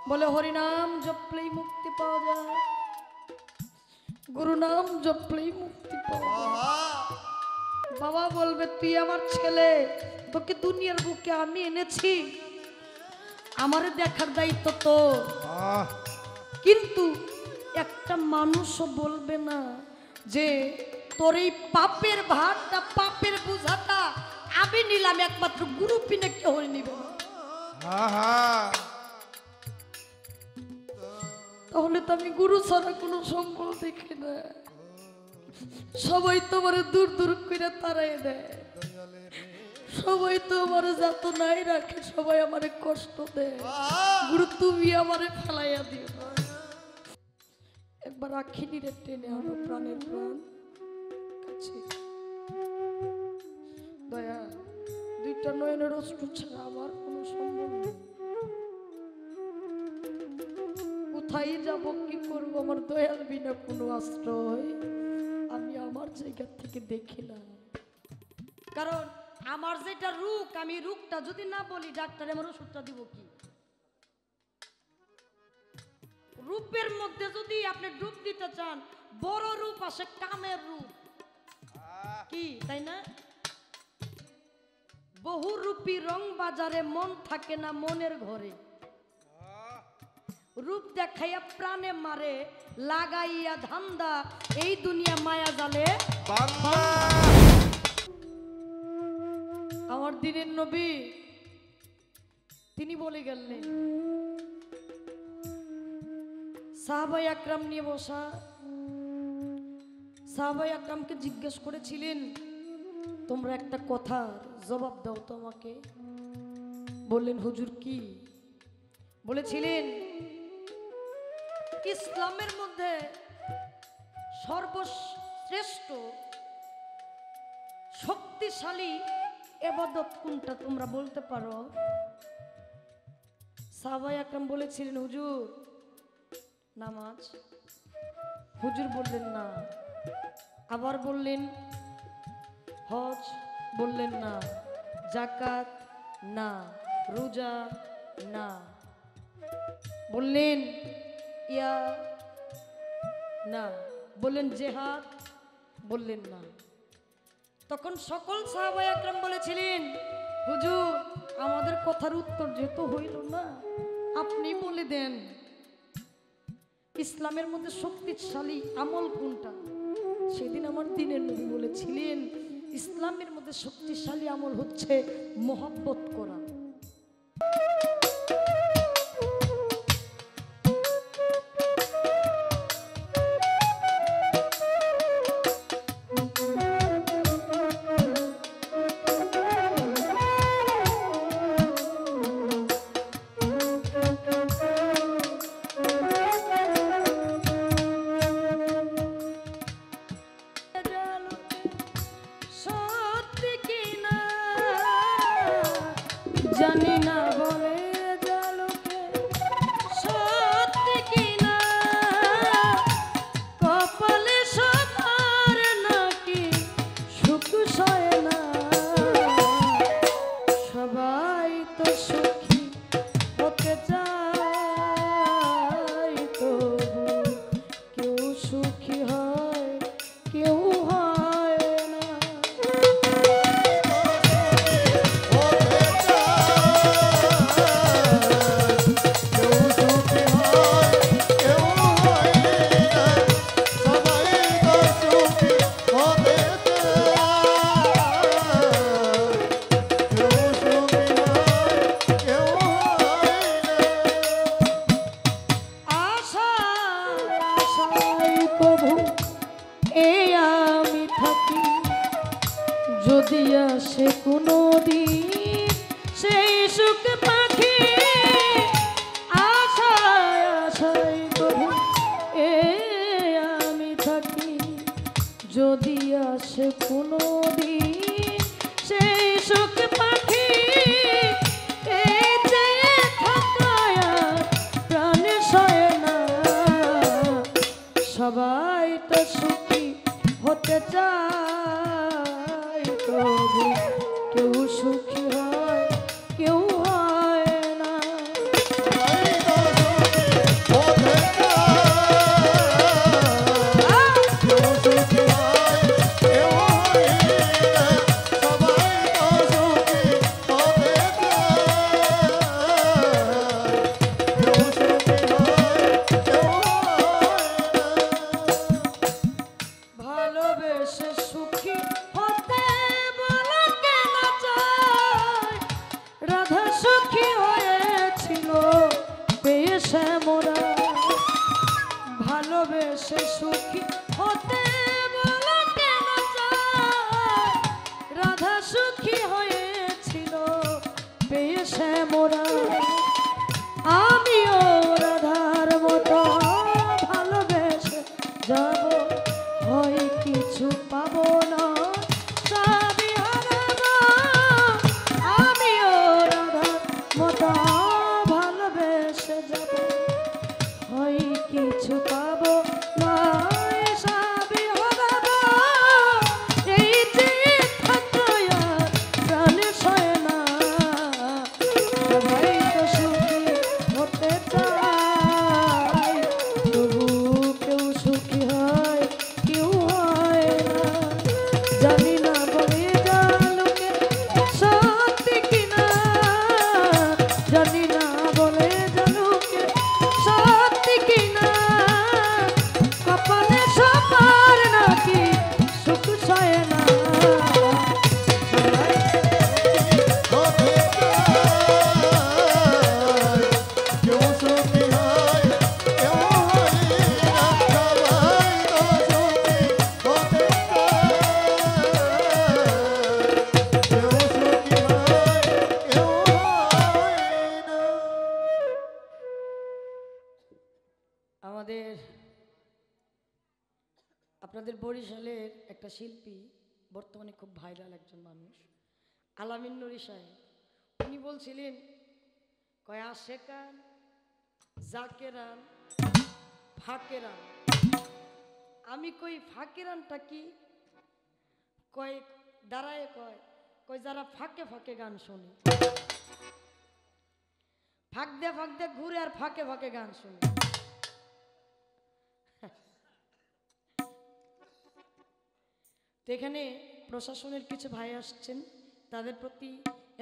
বলে হরিনাম জপলেই মুক্তি পাওয়া যায়, গুরু নাম জপলেই মুক্তি পাওয়া যায়। বাবা বলবে তুই আমার ছেলে, তোকে দুনিয়ার বুকে আমি এনেছি, আমারে দেখার দায়িত্ব তোর। কিন্তু একটা মানুষও বলবে না যে তোর এই পাপের ভারটা, পাপের বোঝাটা আমি নিলাম, একমাত্র গুরু পিনে কেউ নিবে না। তাহলে তো আমি গুরু ছাড়া কোনো সম্বল দেখি না। সবাই তো আমার দূর দূর করে তাড়াই দেয়, সবাই তো আমার যত নাই রাখে, সবাই আমারে কষ্ট দেয়। গুরু তুমি আমারে ফেলাইয়া দিও না। একবার আখিনী রে টেনে আনো প্রাণের প্রাণ কাছে। দয়া দুইটা নয়নের অশ্রু ছাড়া আমার কোনো সম্বল নেই। কোথায় যাব, কি করব, আমার দয়াল বিনা কোনো আশ্রয় আমি আমার জায়গা থেকে দেখিলাম। কারণ আমার যেটা রোগ, আমি রোগটা যদি না বলি ডাক্তার আমার ওষুধটা দিব কি? রূপের মধ্যে যদি আপনি ডুব দিতে চান, বড় রূপ আসে কামের রূপ, কি তাই না? বহুরূপী রং বাজারে, মন থাকে না মনের ঘরে। রূপ দেখাইয়া প্রাণে মারে, লাগাইয়া ধান্দা এই দুনিয়া মায়া জালে। আমার দিনের নবী তিনি বলে গেলেন, সাহাবায়ে আকরাম নিয়ে বসা। সাহাবায়ে আকরামকে জিজ্ঞেস করেছিলেন, তোমরা একটা কথার জবাব দাও তো আমাকে। বললেন, হুজুর কি? বলেছিলেন, ইসলামের মধ্যে সর্বশ্রেষ্ঠ শক্তিশালী ইবাদত কোনটা তোমরা বলতে পারো? সাহাবায়ে আকরাম বলেছিলেন, হুজুর নামাজ। হুজুর বললেন না। আবার বললেন হজ, বললেন না। যাকাত না। রোজা না। বললেন ইয়া না। বললেন জিহাদ, বললেন না। তখন সকল সাহাবায়ে আকরাম বলেছিলেন, হুজুর আমাদের কথার উত্তর যেহেতু হইল না, আপনি বলে দেন ইসলামের মধ্যে শক্তিশালী আমল কোনটা? সেদিন আমার দিনের নবী বলেছিলেন, ইসলামের মধ্যে শক্তিশালী আমল হচ্ছে মহব্বত করা। জানি না বলে জালকে সত্যি কিনা, কপালে সবার নাকি সুখ সয় না। সবাই তো সুখী হতে চায়, তবু কেউ সুখী হয়, কেউ হয় না। যদি আসে কোনো দিন সেই সুখ পাখি, আশায় আশায় তবু এ আমি থাকি। যদি আসে কোনো দিন সেই সুখ পাখি, এই চেয়ে থাকায় প্রাণে সয় না। সবাই তো সুখী হতে চায়, তবু কেউ সুখী হয়। সে সুখী হতে বলো কেন চায় রাধা সুখী হয়েছিল পেয়ে শ্যামরা আমিও রাধার মতো ভালোবেসে যাব হয় কিছু পাবো না সবই হারাবো আমিও রাধার মতো ভালোবেসে যাব হয় কিছু পাবো না সবই হারাবো এই যে থাকতো আর প্রাণে সয় না সবাই তো সুখী হতে চায় তবু কেউ সুখী হয় কেউ হয় না জানি না বলে জালুকে সত্যি কিনা জানি না বলে জালুকে সত্যি কিনা কপালে সবার নাকি সুখ সয় না সবাই আমাদের আপনাদের বরিশালের একটা শিল্পী বর্তমানে খুব ভাইরাল একজন মানুষ আলামিন নুরি সাহেব উনি বলছিলেন কয় আশেকান জাকেরান ফাকেরান আমি কই ফাকেরানটা কি কয় দাঁড়ায় কয় কয় যারা ফাঁকে ফাঁকে গান শোনে ফাঁক দিয়ে ঘুরে আর ফাঁকে ফাঁকে গান শুনে তো এখানে প্রশাসনের কিছু ভাই আসছেন তাদের প্রতি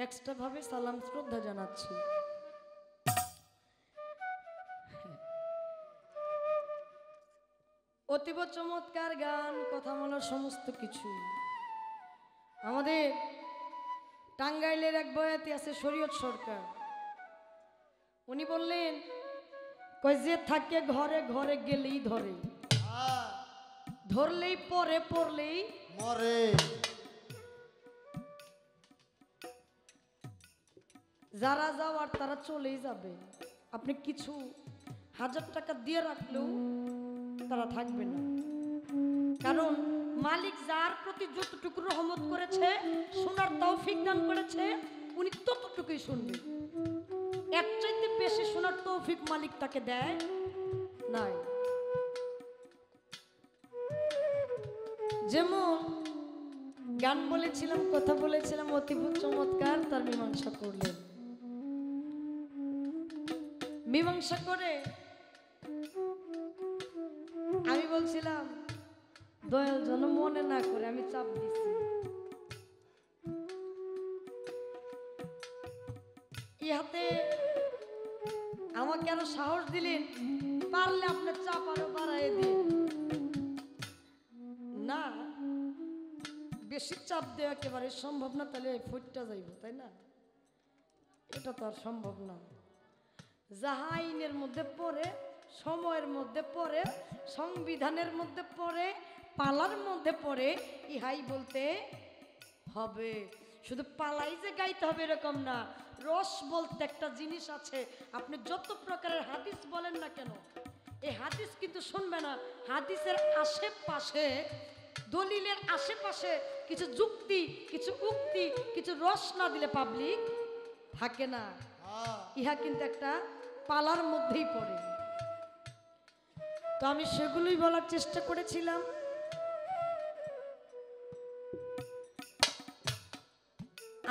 এক্সট্রা ভাবে সালাম শ্রদ্ধা জানাচ্ছি অতীব চমৎকার গান কথা বলার সমস্ত কিছু আমাদের টাঙ্গাইলের এক বয়াতি আছে শরীয়ত সরকার উনি বললেন কয় যে থাকে ঘরে ঘরে গেলেই ধরে ধরলেই পরে পড়লেই মরে যারা যাওয়ার তারা চলেই যাবে আপনি কিছু 1000 টাকা দিয়ে রাখলেও তারা থাকবে না কারণ মালিক যার প্রতি যতটুকু রহমত করেছে শোনার তৌফিক দান করেছে উনি ততটুকুই শুনবে এর চাইতে বেশি শোনার তৌফিক মালিক তাকে দেয় নাই যেমন গান বলেছিলাম কথা বলেছিলাম অতীব চমৎকার তার মীমাংসা করলেন মীমাংসা করে আমি বলছিলাম দয়াল যেন মনে না করে আমি চাপ দিছি ইহাতে আমাকে আরো সাহস দিলেন পারলে আপনার চাপ আরো বাড়াই দিন না বেশি চাপ দেওয়া একেবারে সম্ভব না তাহলে ফুটটা যাইব তাই না এটা তো আর সম্ভব না যাহা আইনের মধ্যে পড়ে সময়ের মধ্যে পড়ে সংবিধানের মধ্যে পড়ে পালার মধ্যে পড়ে ইহাই বলতে হবে শুধু পালাই যে গাইতে হবে এরকম না রস বলতে একটা জিনিস আছে আপনি যত প্রকারের হাদিস বলেন না কেন এই হাদিস কিন্তু শুনবে না হাদিসের আশেপাশে দলিলের আশেপাশে কিছু যুক্তি কিছু উক্তি কিছু রস না দিলে পাবলিক থাকে না ইহা কিন্তু একটা পালার মধ্যেই পড়ে তো আমি সেগুলোই বলার চেষ্টা করেছিলাম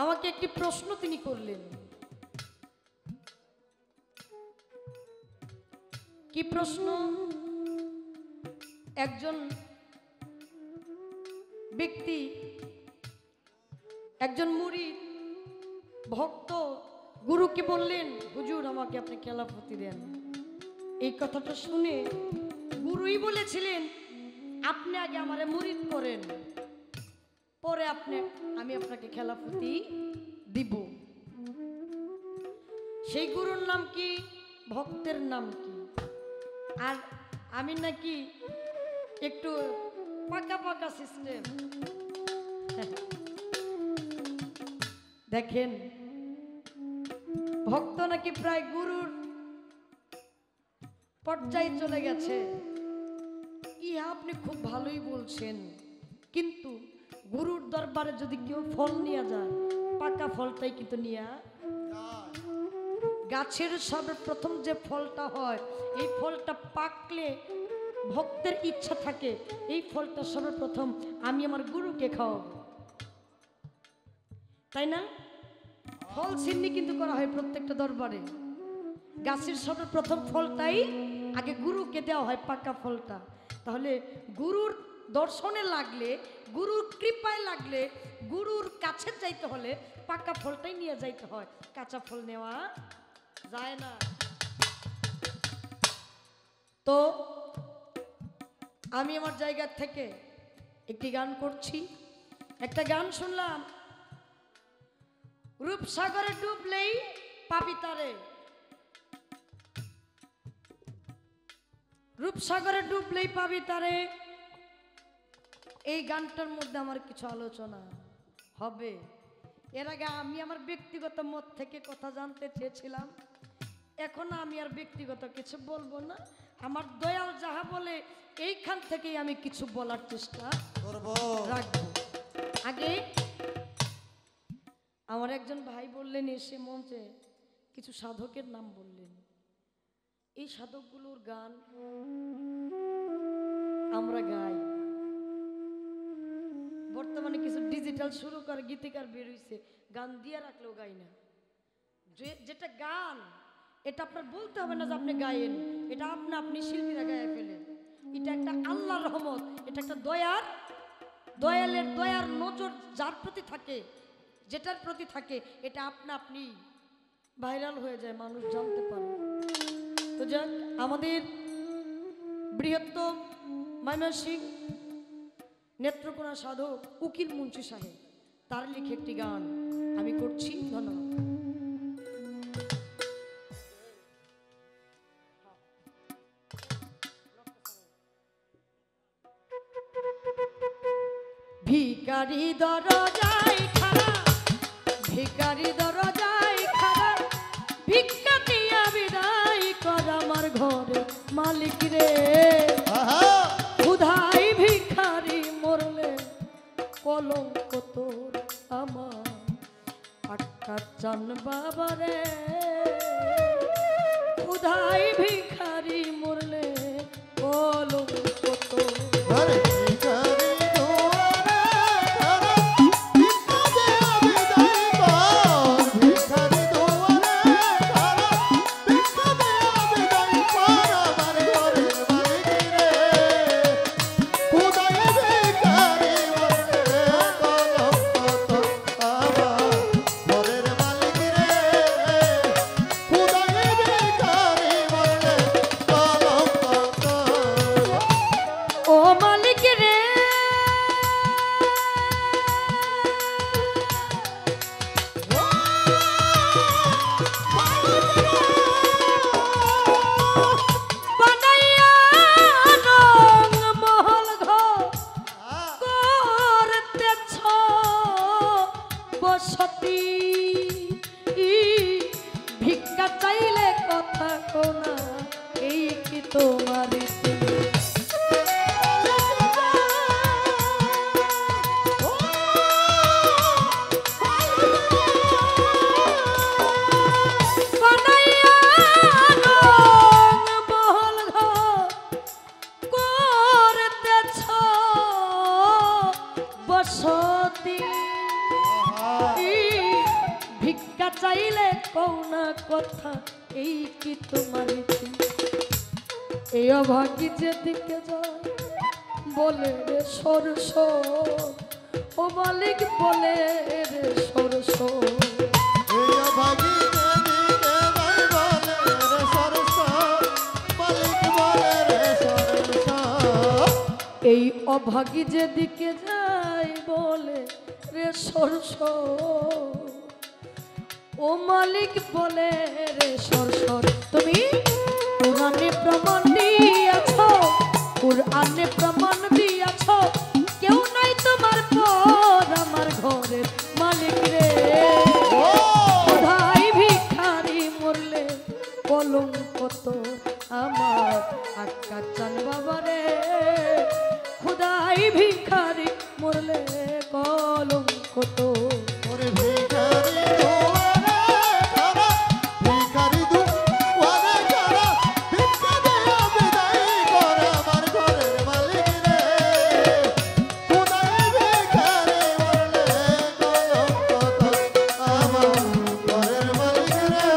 আমাকে একটি প্রশ্ন তিনি করলেন কি প্রশ্ন একজন ব্যক্তি একজন মুরিদ ভক্ত গুরুকে বললেন হুজুর আমাকে আপনি খেলাফতি দেন এই কথাটা শুনে গুরুই বলেছিলেন আপনি আগে আমারে মুরিদ করেন পরে আমি আপনাকে খেলাফতি দিব সেই গুরুর নাম কি ভক্তের নাম কি আর আমি নাকি একটু পাকা পাকা সিস্টেম। দেখেন ভক্ত নাকি প্রায় গুরুর পর্যায়ে চলে গেছে, ইহা আপনি খুব ভালোই বলছেন, কিন্তু গুরুর দরবারে যদি কেউ ফল নিয়ে যায়, পাকা ফলটাই কিন্তু নিয়ে গাছের সর্বপ্রথম যে ফলটা হয়, এই ফলটা পাকলে ভক্তের ইচ্ছা থাকে এই ফলটা সর্বপ্রথম আমি আমার গুরুকে খাওয়াবো, তাই না? ফল ছিন্নি কিন্তু করা হয় প্রত্যেকটা দরবারে। গাছের সর্বপ্রথম ফলটাই আগে গুরুকে দেওয়া হয়, পাকা ফলটা। তাহলে গুরুর দর্শনে লাগলে, গুরুর কৃপায় লাগলে, গুরুর কাছে যাইতে হলে পাকা ফলটাই নিয়ে যাইতে হয়, কাঁচা ফল নেওয়া যায় না। তো আমি আমার জায়গা থেকে একটি গান করছি। একটা গান শুনলাম, রূপসাগরে ডুবলেই পাবি তারে, রূপসাগরে ডুবলেই পাবি তারে। এই গানটার মধ্যে আমার কিছু আলোচনা হবে। এর আগে আমি আমার ব্যক্তিগত মত থেকে কথা জানতে চেয়েছিলাম, এখন আমি আর ব্যক্তিগত কিছু বলবো না, আমার দয়াল যাহা বলে এইখান থেকেই আমি কিছু বলার চেষ্টা করব, রাখবো। আগে আমার একজন ভাই বললেন এসে মঞ্চে, কিছু সাধকের নাম বললেন, এই সাধকগুলোর গান আমরা গাই। বর্তমানে কিছু ডিজিটাল শুরু করে গীতিকার বের হইছে, গান দিয়ে রাখলেও গাই না। যেটা গান এটা আপনার বলতে হবে না যে আপনি গায়েন, এটা আপনি শিল্পীরা গায়ে ফেলেন। এটা একটা আল্লাহর রহমত, এটা একটা দয়ার নজর যার প্রতি থাকে, যেটার প্রতি থাকে, এটা আপনি ভাইরাল হয়ে যায়, মানুষ জানতে পারে। তো যাক, আমাদের বৃহত্তম ময়মনসিংহ নেত্রকোনা সাধক উকিল মুন্সি সাহেব, তার লিখে একটি গান আমি করছি। ধন্যবাদ। ভিখারি দরজায় খাড়া, ভিখারি দরজায় খাড়া, ভিক্ষা দিয়া বিদায় কর আমার ঘরে মালিক রে। ক্ষুধায় ভিখারি মরলে কলঙ্ক তোর আমার, আটকা চান বাবা রে। ক্ষুধায় ভিখারি মরলে কলঙ্ক তোর। ভিক্ষা চাইলে কথা কোনা, এই কি তোমার বসতি, ভিক্ষা চাইলে কোনা কথা, এই কি তোমার এই অভাগী যেদিকে যায় বলে রে সরস, ও মালিক বলে রে সরস, এই অভাগী যেদিকে যায় বলে রে সরস, মালিক বলে রে সরস। এই অভাগী যেদিকে যায় বলে রে সরস, ও মালিক বলে রে সরসর। তুমি পুরাণে প্রমাণ দিয়েছ কুরআনে প্রমাণ দিয়াছ কেউ নাই তোমার পর আমার ঘরের মালিক রে খোদাই ভিখারি মরলে কলঙ্ক তো আমার আক্কা চান বাবা রে খোদাই ভিখারি মরলে কলঙ্ক তো ওরে ভিখারি দুয়ারে খাড়া, ভিখারি দুয়ারে খাড়া, ভিক্ষা দিয়া বিদায় কর আমার ঘরের মালিক রে। খোদাই ভিখারি মরলে কলঙ্ক তোর আমার ঘরের মালিক রে।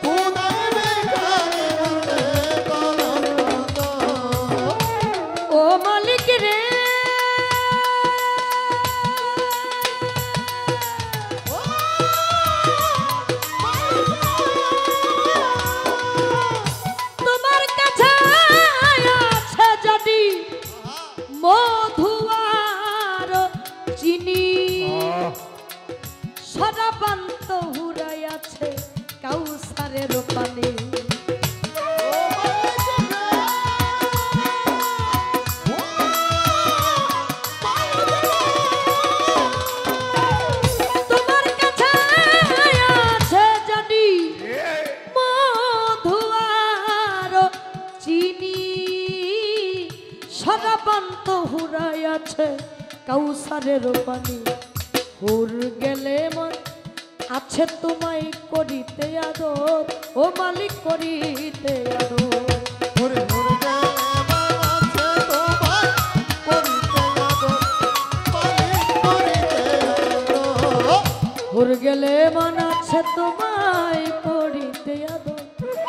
খোদাই ভিখারি মরলে কলঙ্ক তোর। ও মালিক রে তোমার কাছে আছে যদি মধু আর চিনি সদাপান্ত হুরাই আছে কাউসারের পানি তোমার কাছে আছে যদি মধু আর চিনি সদাপান্ত হুরাই আছে কাউসারের পানি হুর গেলে মন আছে তোমায় করিতে আদর ও মালিক করিতে আদর ওরে ওরে গেলে আছে তোমার করিতে আদর, মালিক করিতে আদর। হুর গেলে মন আছে তোমায় করিতে আদর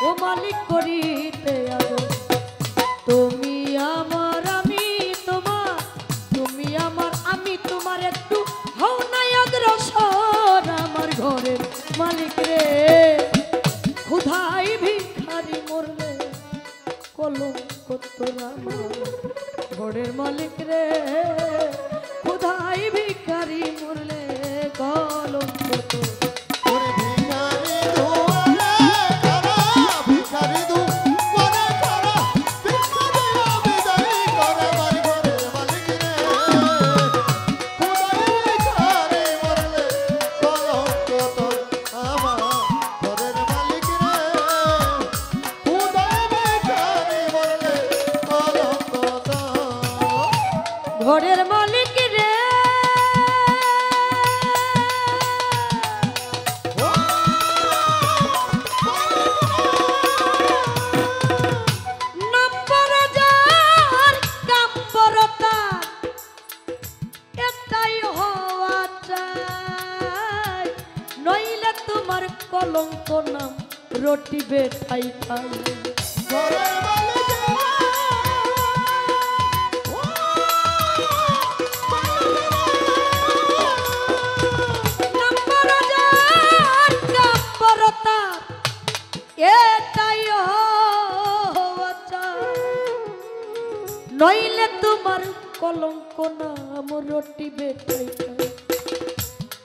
ও মালিক করিতে আদর তুমি আমার আমি তোমার তুমি আমার আমি তোমার একটু হও নাই অগ্রসর আমার ঘরের মালিক রে ক্ষুধাই ভিখারি মরলে কলঙ্ক তোর আমার ঘরের মালিক রে ক্ষুধাই ভিখারি মরলে কলঙ্ক তোর ওরে ভিখারি দুয়ারে খাড়া, ভিখারি দুয়ারে খাড়া, ভিক্ষা দিয়া বিদায় কর আমার ঘরের মালিক রে। খোদাই ভিখারি মরলে কলঙ্ক তোর আমার ঘরের মালিক রে। খোদাই ভিখারি মরলে কলঙ্ক তোর। ঘরের মালিক রে নম্বর যার কাম্বরতা এটাই হওয়া চাই নইলে তোমার কলঙ্ক নাম রটিবে ঠাই ঠাই ঘরের মালিক রে। নম্বর যার কাম্বরতা এটাই হওয়া চাই নইলে তোমার কলঙ্ক নাম রটিবে ঠাই ঠাই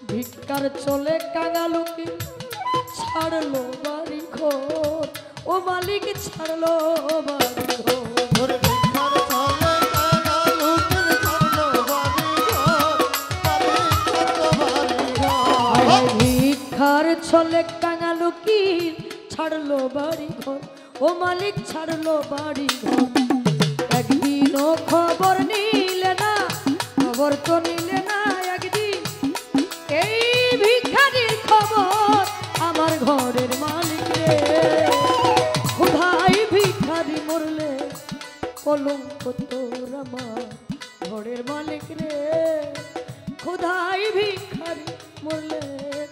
ভিক্ষার চলে কাঙালুকি ছাড়লো বাড়ি ঘর ও মালিক ছাড়লো বাড়ি ঘর ওরে ভিখার চলে কাঙালুকের ছাড়লো বাড়ি ঘর, মালিক ছাড়লো বাড়ি ঘর। ভিক্ষার ছলে কাঙালুকি ছাড়লো বাড়ি ঘর ও মালিক ছাড়লো বাড়ি ঘর একদিনও খবর নিলে না খবর তো নিলে না একদিন এই ভিখারির খবর আমার ঘরের মালিক রে ক্ষুধাই ভিখারি মরলে কলঙ্ক তোর আমার ঘরের মালিক রে ক্ষুধাই ভিখারি মরলে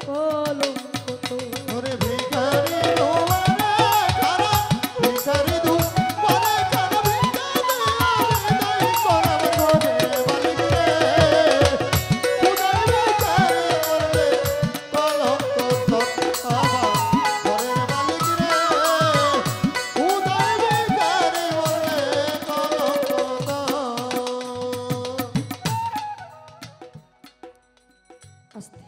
কলঙ্ক তোর ওরে ভিখারি দুয়ারে খাড়া, ভিখারি দুয়ারে খাড়া, ভিক্ষা দিয়া বিদায় কর আমার ঘরের মালিক রে। খোদাই ভিখারি মরলে কলঙ্ক তোর আমার ঘরের মালিক রে। খোদাই ভিখারি মরলে কলঙ্ক তোর। আস্তে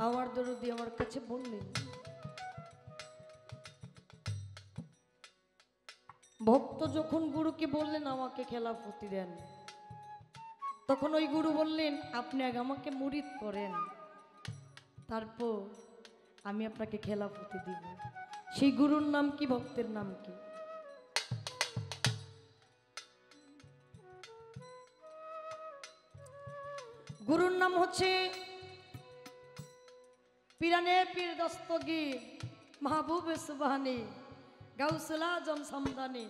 আমার দরদি আমার কাছে বললেন ভক্ত যখন গুরুকে বললেন আমাকে খেলাফতি দেন, তখন ওই গুরু বললেন আপনি আগে আমাকে মুরিদ করেন, তারপর আমি আপনাকে খেলাফতি দিব। সেই গুরুর নাম কি, ভক্তের নাম কি? গুরুর নাম হচ্ছে পিরানে পীর দস্তগীর মাহবুব সুবহানি গাউসুল আজম সামদানি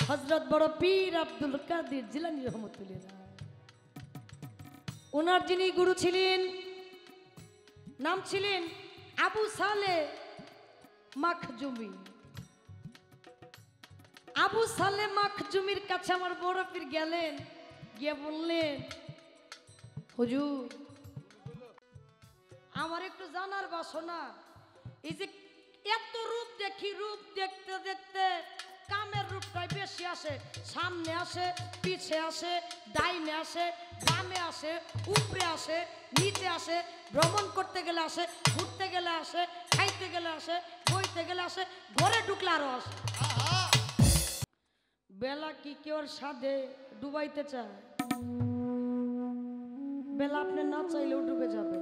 হযরত বড় পীর আব্দুল কাদের জিলানী রহমতুল্লাহ। ওনার যিনি গুরু ছিলেন নাম ছিলেন আবু সালে মাখজুমি। আবু সালে মাখজুমির কাছে আমার বড় পীর গেলেন, গিয়ে বললেন হুজুর আমার একটু জানার বাসনা, এই যে এত রূপ দেখি, রূপ দেখতে দেখতে কামের রূপটাই বেশি আসে, সামনে আসে, পিছে আসে, ডাইনে আসে, বামে আসে, উপরে আসে, নিচে আসে, ভ্রমণ করতে গেলে আসে, ঘুরতে গেলে আসে, খাইতে গেলে আসে, বইতে গেলে আসে, ঘরে ঢুকলে আরো আসে। বেলা কি কেউ সাধে ডুবাইতে চায়? বেলা আপনি না চাইলেও ডুবে যাবে।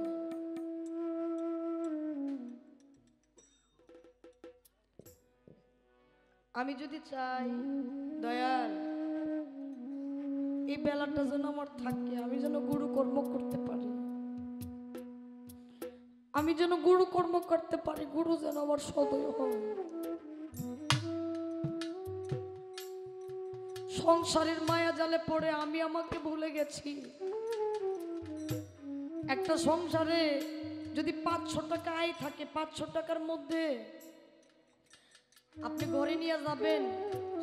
আমি যদি চাই দয়াল এই বেলাটা যেন আমার থাকে, আমি যেন গুরু কর্ম করতে পারি, আমি যেন গুরু কর্ম করতে পারি, গুরু যেন আমার সদয় হয়। সংসারের মায়া জালে পড়ে আমি আমাকে ভুলে গেছি। একটা সংসারে যদি 500 টাকা আয় থাকে, 500 টাকার মধ্যে আপনি ঘরে নিয়ে যাবেন,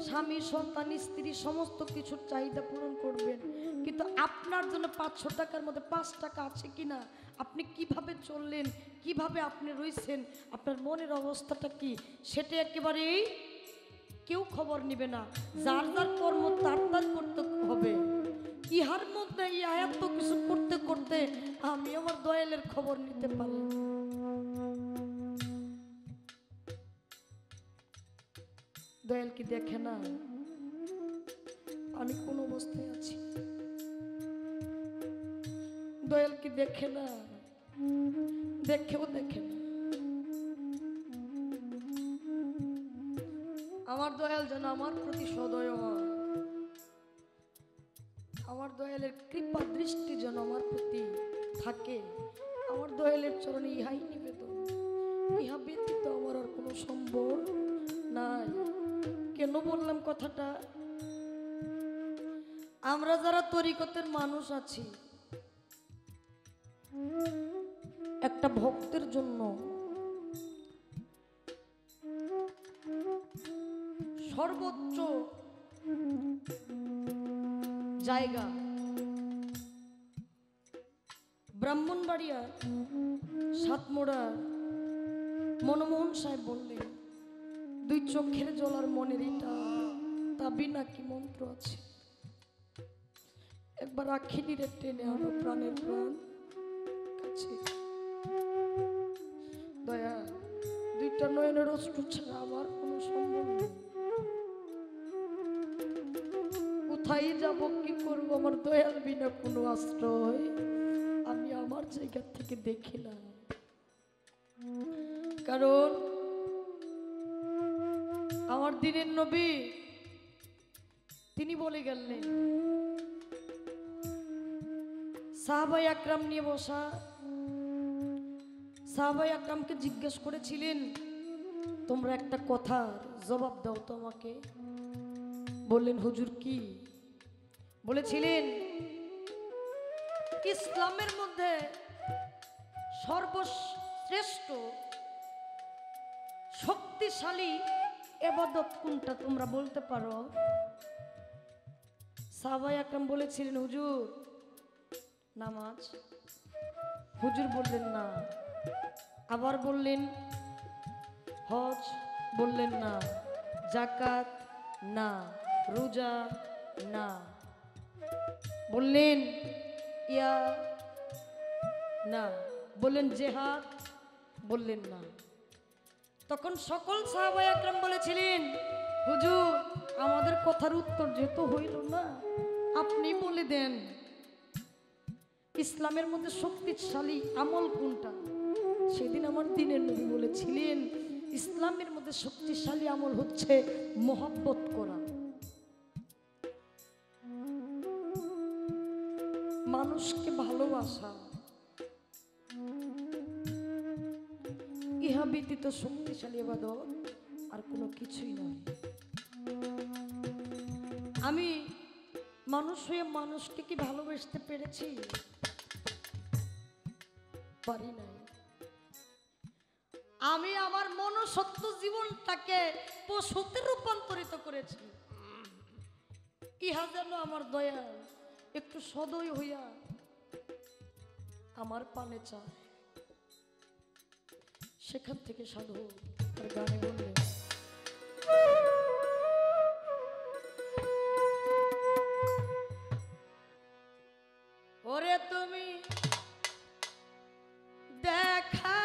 স্বামী সন্তান স্ত্রী সমস্ত কিছুর চাহিদা পূরণ করবেন, কিন্তু আপনার জন্য 500 টাকার মধ্যে 5 টাকা আছে কিনা, আপনি কিভাবে চললেন, কিভাবে আপনি রয়েছেন, আপনার মনের অবস্থাটা কি, সেটা একেবারেই কেউ খবর নেবে না। যার যার কর্ম তার তার করতে হবে। ইহার মধ্যে এত কিছু করতে করতে আমি আমার দয়ালের খবর নিতে পারি। দয়াল কি দেখে না আমি কোন অবস্থায় আছি? দয়াল কি দেখে না? দেখেও দেখে না। আমার দয়াল যেন আমার প্রতি সদয় হয়, আমার দয়ালের কৃপা দৃষ্টি যেন আমার প্রতি থাকে। আমার দয়ালের চরণে ইহাই নিবেদন, ইহা ব্যতীত আমার আর কোনো সম্বল নাই। কেন বললাম কথাটা? আমরা যারা তরিকতের মানুষ আছি, একটা ভক্তের জন্য সর্বোচ্চ জায়গা ব্রাহ্মণবাড়িয়া সাতমোড়ার মনমোহন সাহেব বললেন, 2 চোখের জল আর মনের এটা তাবি নাকি মন্ত্র আছে। একবার আখিনিরে টেনে আনো প্রাণের প্রাণ কাছে। দয়া 2টা নয়নের অশ্রু ছাড়া আমার কোনো সম্ভব নেই। কোথায় যাব, কি করব, আমার দয়াল বিনা কোনো আশ্রয় আমি আমার জায়গা থেকে দেখি না। কারণ আমার দিনের নবী তিনি বলে গেলেন, সাহাবায়ে আকরাম নিয়ে বসা, সাহাবায়ে আকরামকে জিজ্ঞেস করেছিলেন তোমরা একটা কথার জবাব দাও তো আমাকে। বললেন হুজুর কি? বলেছিলেন ইসলামের মধ্যে সর্বশ্রেষ্ঠ শক্তিশালী ইবাদত কোনটা তোমরা বলতে পারো? সাহাবায়ে আকরাম বলেছিলেন হুজুর নামাজ। হুজুর বললেন না। আবার বললেন হজ, বললেন না। যাকাত না। রোজা না। বললেন ইয়া না। বললেন জিহাদ, বললেন না। তখন সকল সাহাবায়ে আকরাম বলেছিলেন হুজুর আমাদের কথার উত্তর যেহেতু হইল না, আপনি বলে দেন ইসলামের মধ্যে শক্তিশালী আমল কোনটা? সেদিন আমার দ্বীনের নবী বলেছিলেন ইসলামের মধ্যে শক্তিশালী আমল হচ্ছে মহব্বত করা, মানুষকে ভালোবাসা। ইহা ব্যতীত শক্তিশালী ইবাদত আর কোনো কিছুই নয়। আমি মানুষ হয়ে মানুষকে কি ভালোবাসতে পেরেছি? পারি নাই। আমি আমার মনুষ্যত্ব জীবনটাকে পশুতে রূপান্তরিত করেছি। ইহা যেন আমার দয়াল একটু সদয় হইয়া আমার পানে চায়। সেখান থেকে সাধু তার গানে বললেন, ওরে তুমি দেখা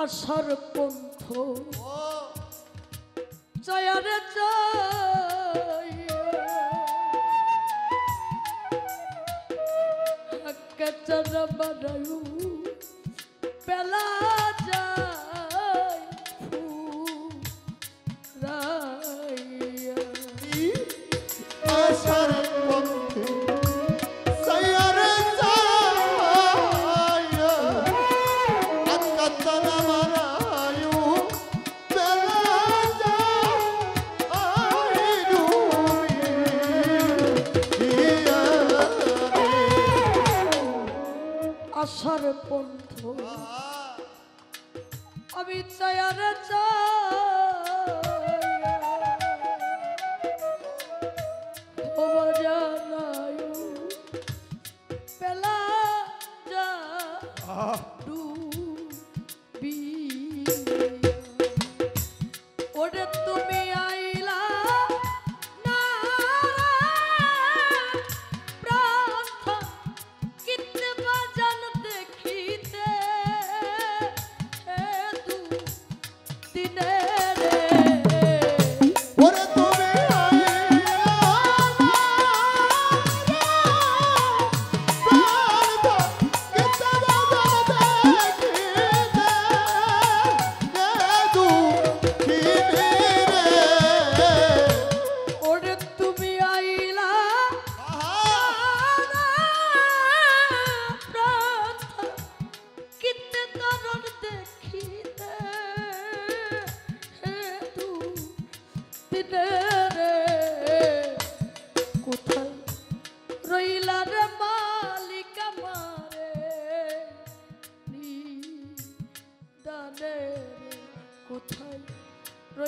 আশার পন্থ জয়ারে চর বাড়ায়ু পেলা যায় আশার পন্থে আশার পন্থ আমি চায়ারে জানাই পেলা যা ডুবি ওরে তুমি আইলা না প্রার্থ কিতে বাজান দেখিতে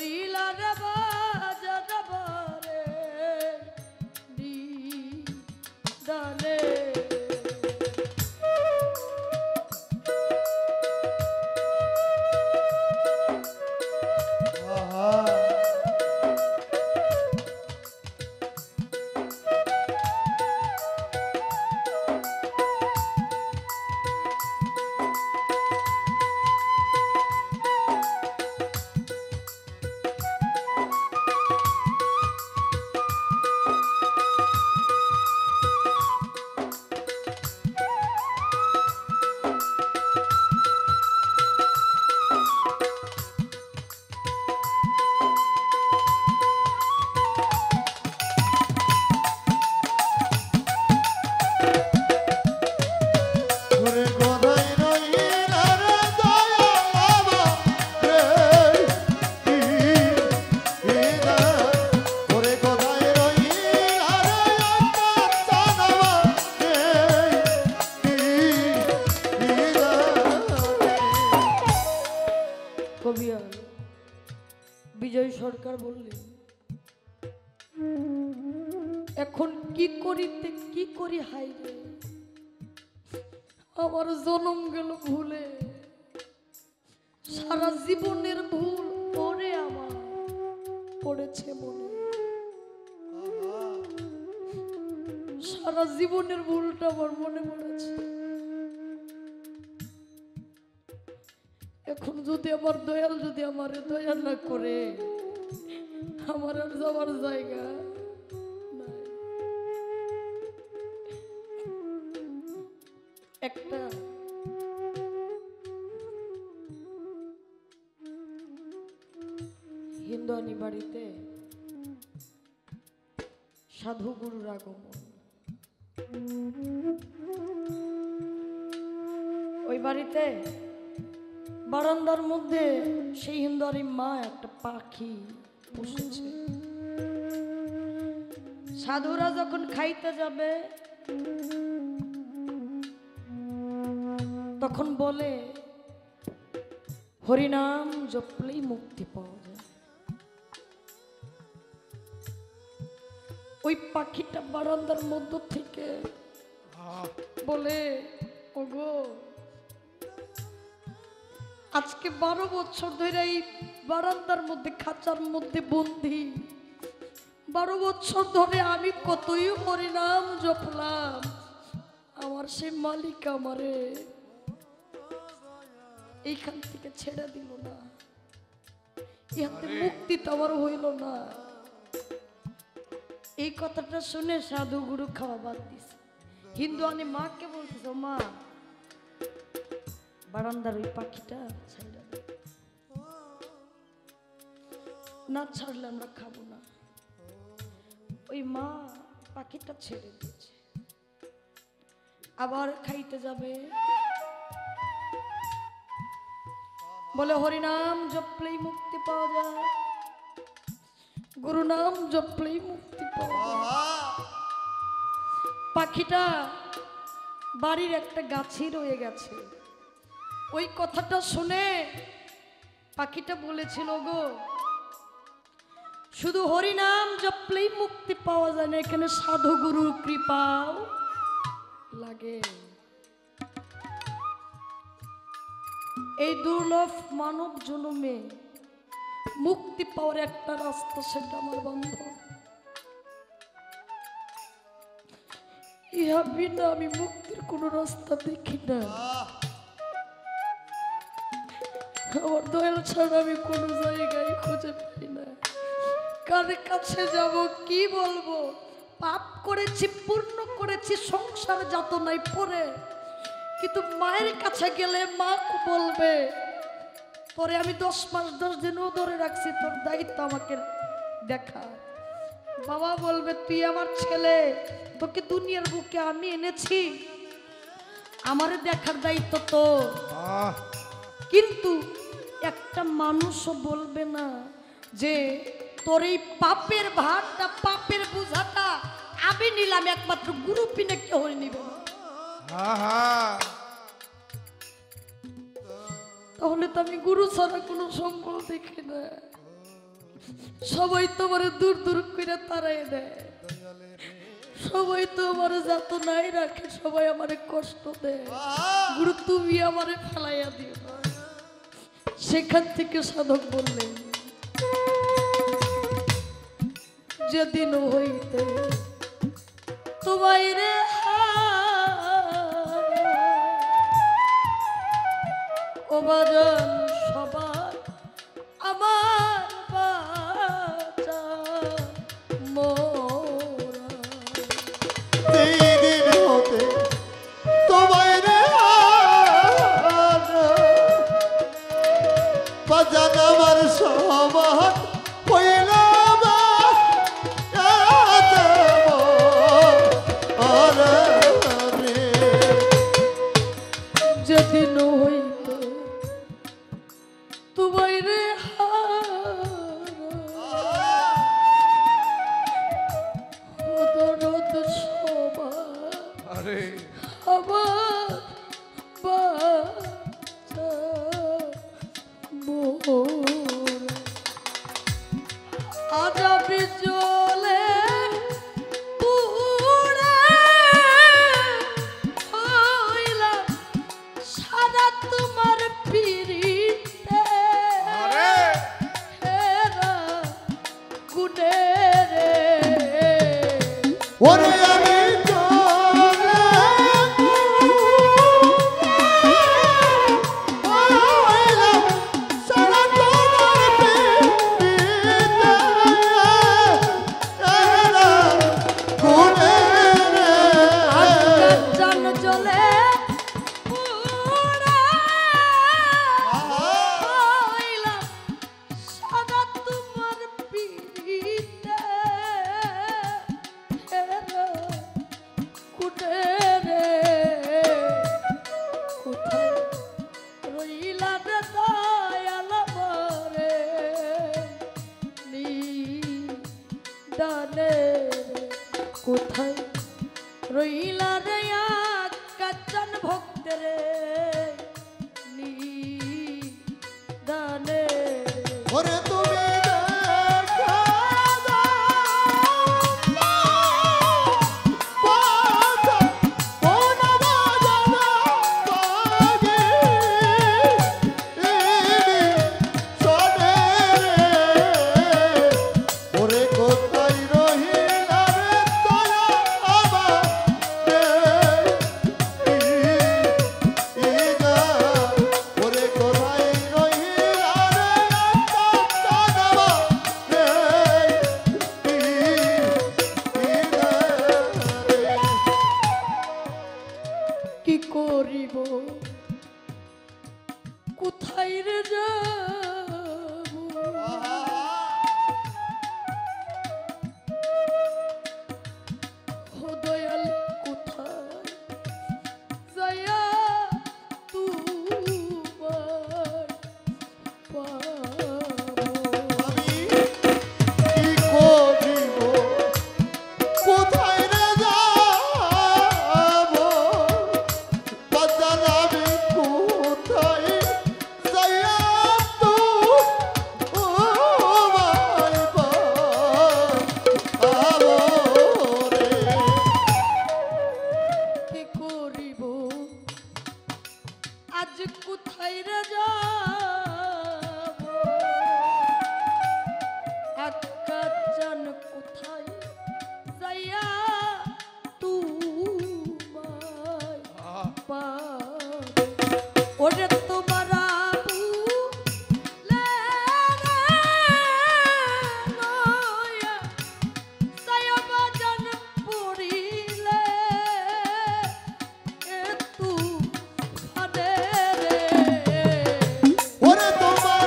রইলা রে বাজা যাবারে দানে কবিয়াল বিজয় সরকার বললেন, এখন কি করিতে কি করি হাই রে, আমার জন্ম গেল ভুলে, সারা জীবনের ভুল পড়ে আমার পড়েছে মনে, সারা জীবনের ভুলটা আমার মনে পড়েছে। এখন যদি আমার দয়াল যদি আমার দয়া না করে, আমার আর যাওয়ার জায়গা নাই। একটা হিন্দুয়ানি বাড়িতে সাধু গুরুর আগমন। ওই বাড়িতে বারান্দার মধ্যে সেই হিন্দুয়ারি মা একটা পাখি পুষেছে। সাধুরা যখন খাইতে যাবে তখন বলে, হরিনাম জপলেই মুক্তি পাওয়া যায়। ওই পাখিটা বারান্দার মধ্য থেকে বলে, ওগো আজকে 12 বছর ধরে এই বারান্দার মধ্যে খাঁচার মধ্যে বন্দি, 12 বছর ধরে আমি কতই হরিনাম জপলাম, আমার সেই মালিক আমারে এইখান থেকে ছেড়ে দিল না, ইহাতে মুক্তি তো আমার হইল না। এই কথাটা শুনে সাধু গুরু খাওয়া বাদ দিছে। হিন্দুয়ানি মাকে বলতেছে, মা বারান্দার ওই পাখিটা ছাড়া না, ছাড়লে আমরা খাবো না। ওই মা পাখিটা ছেড়ে দিয়েছে, আবার খাইতে যাবে, বলে হরিনাম জপলেই মুক্তি পাওয়া যায়, গুরু নাম জপলেই মুক্তি পাওয়া যায়। পাখিটা বাড়ির একটা গাছই রয়ে গেছে। ওই কথাটা শুনে পাখিটা বলেছিল, গো শুধু হরিনাম জপলেই মুক্তি পাওয়া যায় না, এখানে সাধু গুরুর কৃপাও লাগে। এই দুর্লভ মানব জন্মে মুক্তি পাওয়ার একটা রাস্তা, সেটা আমার বান্ধব। ইহা বিনা আমি মুক্তির কোন রাস্তা দেখি না। আমার দয়াল ছাড়া আমি কোন জায়গায় খুঁজে পাই না। কার কাছে যাব, কি বলবো? পাপ করেছি, পূর্ণ করেছি, সংসার যাতনায় পড়ে, কিন্তু মায়ের কাছে গেলে মা বলবে, পরে আমি 10 মাস 10 দিনও ধরে রাখছি, তোর দায়িত্ব আমাকে দেখা। বাবা বলবে, তুই আমার ছেলে, তোকে দুনিয়ার বুকে আমি এনেছি, আমারে দেখার দায়িত্ব তো। কিন্তু একটা মানুষও বলবে না যে তোর এই পাপের ভারটা, পাপের বোঝাটা আমি নিলাম, একমাত্র গুরু পিনে কেউ নিবে না। তাহলে তো আমি গুরু ছাড়া কোনো সম্বল দেখি না। সবাই তো আমার দূর দূর করে তাড়াই দেয়, সবাই তো আমার যত নাই রাখে, সবাই আমারে কষ্ট দেয়। গুরু তুমি আমারে ফেলাইয়া দিও না। সেখান থেকে সাধক বললেন, যেদিন হইতে তোমায় রে ও বাজন সবার আমার বাঁচা মোরা। সেই দিন হতে তোমায় রে বাজান আমার সবার হইলাম যেদিন হইত তোমায় রে দরদ সবার আমার বাঁচা মোরা। আজ আমি জ্বলে পুড়ে হইলাম সারা তোমার পিরিতে হেরা গুনে রে। ওরে আমি জান জ্বলে পুড়ে হইলাম সারা তোমার পিরিতে হেরা গুনে রে। কোথায় রইলা রে দয়াল আমারে নিদানে রে। কোথায় রইলা রে কাঞ্চন ভক্ত রে নিদানে রে। ওরে তুমি কি করিব কোথায় রে যাব ও দয়াল কোথায় যায়া তোমার পাবো। কোথায় রে যাবো বাজান আমি কোথায় যাইয়া তোমায় পাবো রে। কি করিব আজ কোথায় রে যাব আক্কা জান কোথায় যাইয়া তোমায় পাবো। ওরে তোমার আবু ওরে তোমার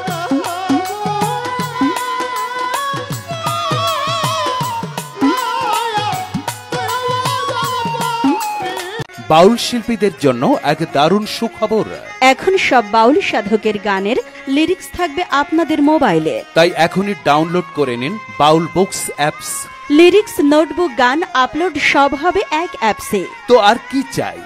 বাউল শিল্পীদের জন্য এক দারুণ সুখবর। এখন সব বাউল সাধকের গানের লিরিক্স থাকবে আপনাদের মোবাইলে। তাই এখনই ডাউনলোড করে নিন বাউল বুকস অ্যাপস। লিরিক্স, নোটবুক, গান আপলোড সব হবে এক অ্যাপসে। তো আর কি চাই।